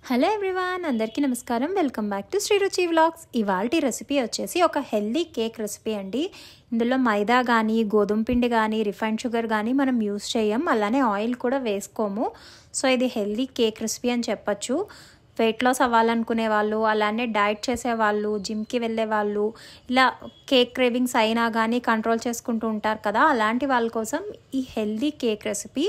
Hello everyone, అందరికీ నమస్కారం. Welcome back to Shri రుచి వ్లాగ్స్. ఇవాల్టి రెసిపీ వచ్చేసి ఒక హెల్దీ కేక్ రెసిపీ అండి. ఇందులో మైదా కానీ, గోధుమ పిండి కానీ, రిఫైండ్ షుగర్ కానీ మనం యూస్ చేయం, అలానే ఆయిల్ కూడా వేసుకోము. సో ఇది హెల్దీ కేక్ రెసిపీ అని చెప్పచ్చు. వెయిట్ లాస్ అవ్వాలనుకునే వాళ్ళు, అలానే డైట్ చేసేవాళ్ళు, జిమ్కి వెళ్ళే వాళ్ళు, ఇలా కేక్ క్రేవింగ్స్ అయినా కానీ కంట్రోల్ చేసుకుంటూ ఉంటారు కదా, అలాంటి వాళ్ళ కోసం ఈ హెల్దీ కేక్ రెసిపీ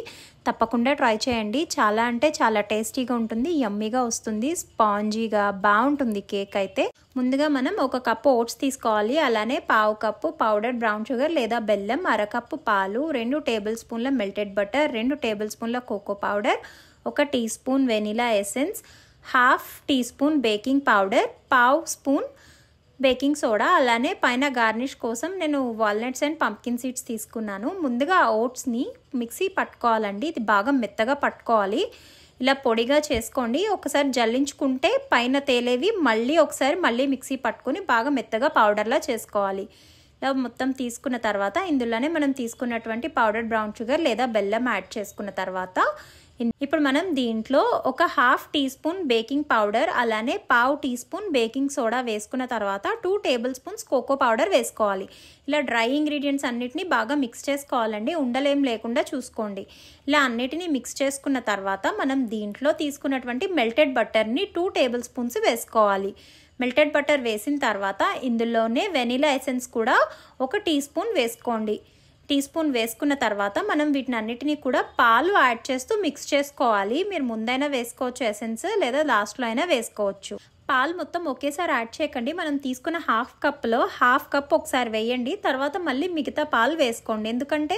తప్పకుండా ట్రై చేయండి. చాలా అంటే చాలా టేస్టీగా ఉంటుంది, యమ్మీగా వస్తుంది, స్పాంజీగా బాగుంటుంది కేక్ అయితే. ముందుగా మనం 1 కప్పు ఓట్స్ తీసుకోవాలి. అలానే 1/2 కప్పు పౌడర్ బ్రౌన్ షుగర్ లేదా బెల్లం, 1/2 కప్పు పాలు, 2 టేబుల్ స్పూన్ల మెల్టెడ్ బటర్, 2 టేబుల్ స్పూన్ల cocoa powder, 1 teaspoon vanilla essence, 1/2 teaspoon baking powder, 1/2 spoon baking soda. అలానే పైన గార్నిష్ కోసం నేను వాల్నట్స్ అండ్ పంప్కిన్ సీడ్స్ తీసుకున్నాను. ముందుగా ఓట్స్ని మిక్సీ పట్టుకోవాలండి. ఇది బాగా మెత్తగా పట్టుకోవాలి. ఇలా పొడిగా చేసుకోండి. ఒకసారి జల్లించుకుంటే పైన తేలేవి మళ్ళీ మిక్సీ పట్టుకొని బాగా మెత్తగా పౌడర్లా చేసుకోవాలి. ఇలా మొత్తం తీసుకున్న తర్వాత ఇందులోనే మనం తీసుకున్నటువంటి పౌడర్ బ్రౌన్ షుగర్ లేదా బెల్లం యాడ్ చేసుకున్న తర్వాత ఇప్పుడు మనం దీంట్లో 1/2 టీ స్పూన్ బేకింగ్ పౌడర్, అలానే 1/2 టీ స్పూన్ బేకింగ్ సోడా వేసుకున్న తర్వాత 2 టేబుల్ స్పూన్స్ కోకో పౌడర్ వేసుకోవాలి. ఇలా డ్రై ఇంగ్రీడియంట్స్ అన్నిటిని బాగా మిక్స్ చేసుకోవాలండి. ఉండలేం లేకుండా చూసుకోండి. ఇలా అన్నిటినీ మిక్స్ చేసుకున్న తర్వాత మనం దీంట్లో తీసుకున్నటువంటి మెల్టెడ్ బటర్ని 2 టేబుల్ స్పూన్స్ వేసుకోవాలి. మెల్టెడ్ బటర్ వేసిన తర్వాత ఇందులోనే వెనిలా ఎసెన్స్ కూడా 1 టీ స్పూన్ వేసుకోండి. టీ స్పూన్ వేసుకున్న తర్వాత మనం వీటిని అన్నిటినీ కూడా పాలు యాడ్ చేస్తూ మిక్స్ చేసుకోవాలి. మీరు ముందైనా వేసుకోవచ్చు ఎసెన్స్, లేదా లాస్ట్లో అయినా వేసుకోవచ్చు. పాలు మొత్తం ఒకేసారి యాడ్ చేయకండి. మనం తీసుకున్న 1/2 కప్లో 1/2 కప్ ఒకసారి వేయండి, తర్వాత మళ్ళీ మిగతా పాలు వేసుకోండి. ఎందుకంటే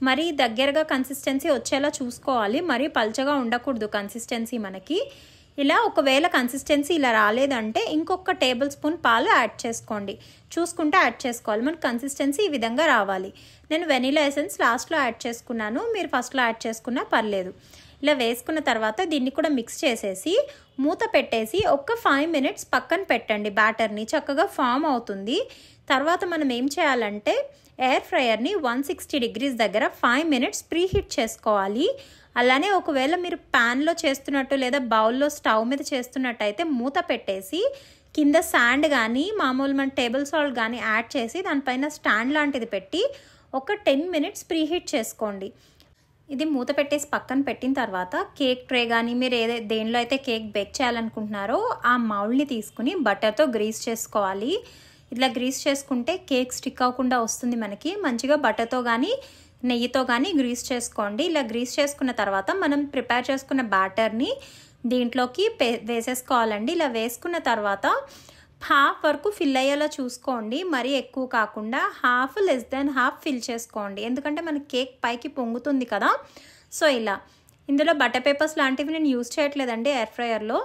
మరీ దగ్గరగా కన్సిస్టెన్సీ వచ్చేలా చూసుకోవాలి, మరీ పల్చగా ఉండకూడదు కన్సిస్టెన్సీ మనకి. ఇలా ఒకవేళ కన్సిస్టెన్సీ ఇలా రాలేదంటే ఇంకొక టేబుల్ స్పూన్ పాలు యాడ్ చేసుకోండి. చూసుకుంటే యాడ్ చేసుకోవాలి. మనకి కన్సిస్టెన్సీ ఈ విధంగా రావాలి. నేను వెనిలా ఎసెన్స్ లాస్ట్లో యాడ్ చేసుకున్నాను, మీరు ఫస్ట్లో యాడ్ చేసుకున్నా పర్లేదు. ఇలా వేసుకున్న తర్వాత దీన్ని కూడా మిక్స్ చేసేసి మూత పెట్టేసి 5 మినిట్స్ పక్కన పెట్టండి. బ్యాటర్ని చక్కగా ఫామ్ అవుతుంది. తర్వాత మనం ఏం చేయాలంటే ఎయిర్ ఫ్రైయర్ని 160 డిగ్రీస్ దగ్గర 5 మినిట్స్ ప్రీ హీట్ చేసుకోవాలి. అలానే ఒకవేళ మీరు ప్యాన్లో చేస్తున్నట్టు లేదా బౌల్లో స్టవ్ మీద చేస్తున్నట్టయితే మూత పెట్టేసి కింద శాండ్ కానీ మామూలు మన టేబుల్ సాల్ట్ కానీ యాడ్ చేసి దానిపైన స్టాండ్ లాంటిది పెట్టి 10 మినిట్స్ ప్రీ హీట్ చేసుకోండి. ఇది మూత పెట్టేసి పక్కన పెట్టిన తర్వాత కేక్ ట్రే కానీ మీరు దేనిలో అయితే కేక్ బేక్ చేయాలనుకుంటున్నారో ఆ మౌల్డ్ని తీసుకుని బటర్తో గ్రీస్ చేసుకోవాలి. ఇట్లా గ్రీస్ చేసుకుంటే కేక్ స్టిక్ అవ్వకుండా వస్తుంది మనకి. మంచిగా బటర్తో కానీ నెయ్యితో కానీ గ్రీస్ చేసుకోండి. ఇలా గ్రీస్ చేసుకున్న తర్వాత మనం ప్రిపేర్ చేసుకున్న బ్యాటర్ని దీంట్లోకి వేసేసుకోవాలండి. ఇలా వేసుకున్న తర్వాత 1/2 వరకు ఫిల్ అయ్యేలా చూసుకోండి. మరీ ఎక్కువ కాకుండా 1/2 లెస్ దెన్ 1/2 ఫిల్ చేసుకోండి. ఎందుకంటే మన కేక్ పైకి పొంగుతుంది కదా. సో ఇలా ఇందులో బటర్ పేపర్స్ లాంటివి నేను యూజ్ చేయట్లేదండి ఎయిర్ ఫ్రైయర్లో.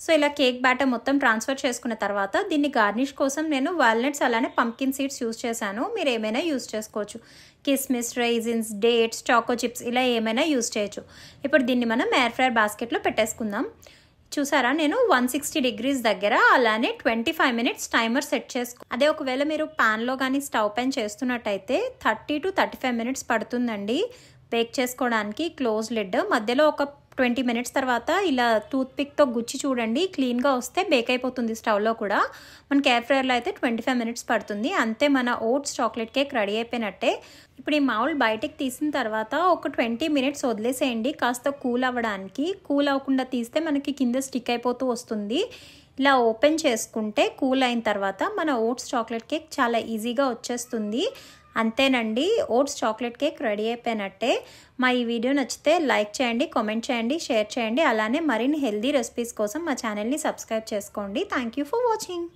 సో ఇలా కేక్ బ్యాటర్ మొత్తం ట్రాన్స్ఫర్ చేసుకున్న తర్వాత దీన్ని గార్నిష్ కోసం నేను వాల్నట్స్ అలానే పంప్కిన్ సీడ్స్ యూజ్ చేశాను. మీరు ఏమైనా యూజ్ చేసుకోవచ్చు. కిస్మిస్, రైజిన్స్, డేట్స్, చాకో చిప్స్ ఇలా ఏమైనా యూజ్ చేయొచ్చు. ఇప్పుడు దీన్ని మనం ఎయిర్ ఫ్రైయర్ బాస్కెట్లో పెట్టేసుకుందాం. చూసారా, నేను 160 డిగ్రీస్ దగ్గర అలానే 25 మినిట్స్ టైమర్ సెట్ చేసుకో. అదే ఒకవేళ మీరు ప్యాన్లో కానీ స్టవ్ పైన చేస్తున్నట్టయితే 30 to 35 మినిట్స్ పడుతుందండి బేక్ చేసుకోవడానికి. క్లోజ్ లిడ్ మధ్యలో 20 మినిట్స్ తర్వాత ఇలా టూత్ పిక్తో గుచ్చి చూడండి, క్లీన్గా వస్తే బేక్ అయిపోతుంది. స్టవ్లో కూడా మనకి ఎయిర్ ఫ్రైయర్లో అయితే 25 మినిట్స్ పడుతుంది. అంతే, మన ఓట్స్ చాక్లెట్ కేక్ రెడీ అయిపోయినట్టే. ఇప్పుడు ఈ మౌల్డ్ బయటికి తీసిన తర్వాత 20 మినిట్స్ వదిలేసేయండి కాస్త కూల్ అవ్వడానికి. కూల్ అవ్వకుండా తీస్తే మనకి కింద స్టిక్ అయిపోతూ వస్తుంది. ఇలా ఓపెన్ చేసుకుంటే కూల్ అయిన తర్వాత మన ఓట్స్ చాక్లెట్ కేక్ చాలా ఈజీగా వచ్చేస్తుంది. అంతేనండి, ఓట్స్ చాక్లెట్ కేక్ రెడీ అయిపోయినట్టే. మా ఈ వీడియో నచ్చితే లైక్ చేయండి, కామెంట్ చేయండి, షేర్ చేయండి. అలానే మరిన్ని హెల్దీ రెసిపీస్ కోసం మా ఛానల్ని సబ్స్క్రైబ్ చేసుకోండి. Thank you for watching.